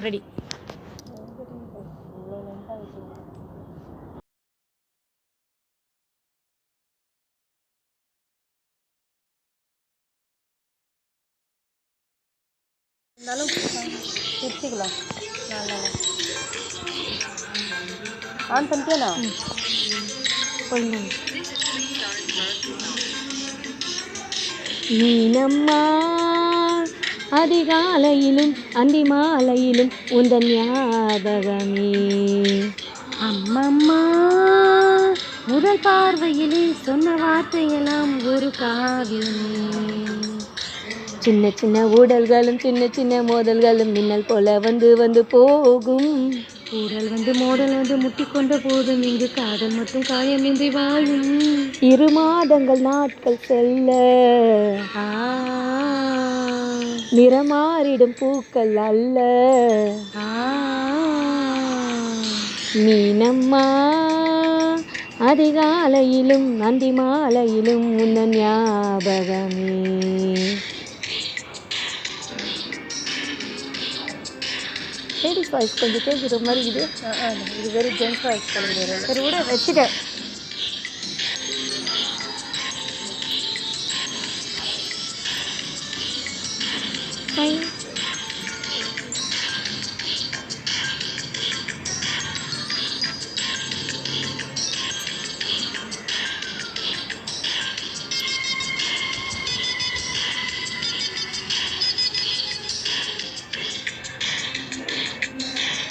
Ready. இருந்தாலும் திருச்சிக்கலாம். On பண்ணிட்டியாண்ணா? நீனம்மா அதிகாலையிலும் அந்தி மாலையிலும் உந்தன் ஞாபகமே. அம்மம்மா முதல் பார்வையிலே சொன்ன வார்த்தையெல்லாம் ஒரு காவியமே. சின்ன சின்ன ஊடல்களும் சின்ன சின்ன மோதல்களும் மின்னல் போல வந்து வந்து போகும். ஊடல் வந்து மோடல் வந்து முட்டிக்கொண்ட போதும் இங்கு காதல் மற்றும் காயமின்றி வாழும். 2 மாதங்கள் நாட்கள் செல்ல நிறமாறிடும் பூக்கள் அல்ல. மீனம்மா அதிகாலையிலும் அந்தி மாலையிலும் உந்தன் ஞாபகமே. லேடிஸ் வாய்ஸ் கொஞ்சம் கேட்குற மாதிரி இது. இது வெறும் ஜென்ஸ் வாய்ஸ் பண்ணுறது. சரி விட வச்சுட்டேன்.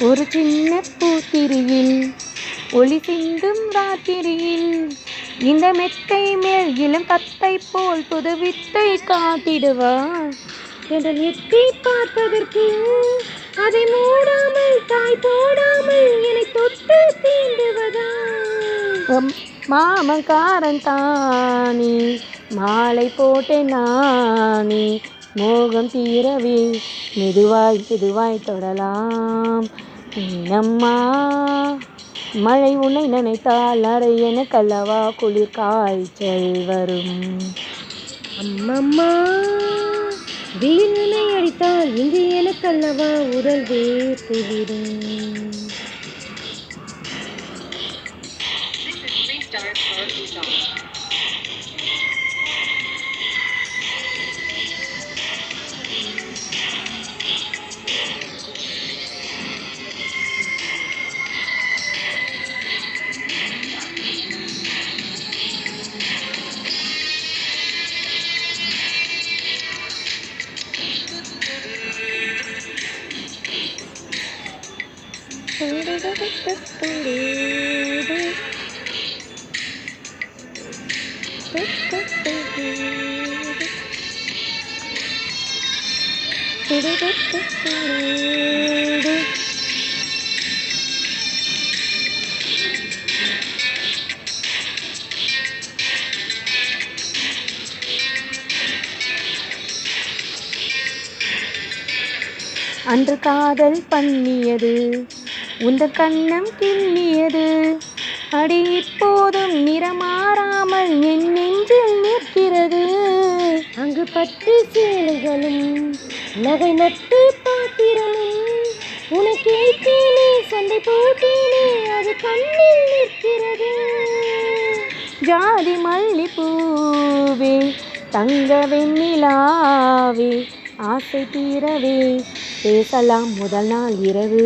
ஒரு சின்ன பூத்திரியில் ஒளி சிந்தும் ராத்திரியில் இந்த மெத்தை மேல் இளம் தத்தை போல் புது வித்தை காட்டிடுவார் என்று எட்டி பார்ப்பதற்கு அதை மூடாமல் தாய் போடாமல் என்னை தொட்டு தீண்டுவதா. மாமக்காரன் தானே மாலை போட்டேன் நானே மோகம் தீரவே மெதுவாய் மெதுவாய் தொடலாம். மீனம்மா மழை உன்னை நினைத்தால் அறை எனக்கல்லவா குளிர் காய்ச்சல் வரும். அம்மம்மா வெயில் உன்னை அடித்தால் இங்கு எனக்கல்லவா உடல் வேர்த்துவிடும். அன்று காதல் பண்ணியது உந்தன் கண்ணம் கிண்ணியது. அடி இப்போதும் நிறமாறாமல் என் நெஞ்சில் நிற்கிறது. அங்கு பட்டு சேலைகளும் நகை நட்டு பாத்திரமும் உனக்கு ஏற்றேனே சண்டை போட்டேனே அது கண்ணில் நிற்கிறது. ஜாதி மல்லிப்பூவே தங்க வெண்ணிலாவே ஆசை தீரவே பேசலாம் முதல் நாள் இரவு.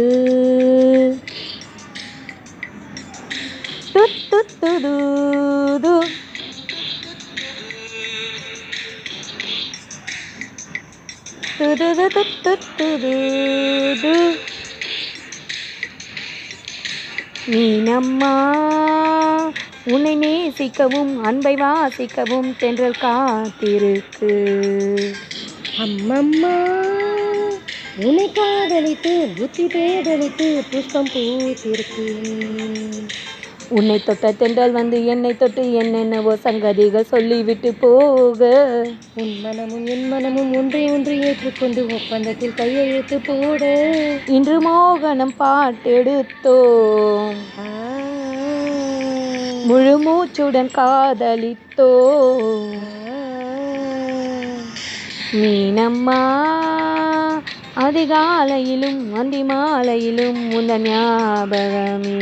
மீனம்மா உன்னை நேசிக்கவும் அன்பை வாசிக்கவும் தென்றல் காத்திருக்கு. அம்மம்மா உன்னை காதலித்து புத்தி பேதலித்து புஷ்பம் பூத்திருக்கு. உன்னை தொட்ட தென்றல் வந்து என்னை தொட்டு என்னென்னவோ சங்கதிகள் சொல்லிவிட்டு போக உன் மனமும் என் மனமும் ஒன்றை ஒன்று ஏற்றுக்கொண்டு ஒப்பந்தத்தில் கையெழுத்து போட இன்று மோகனம் பாட்டெடுத்தோம். முழு மூச்சுடன் காதலித்தோம். மீனம்மா அதிகாலையிலும் அந்தி மாலையிலும் உந்தன் ஞாபகமே.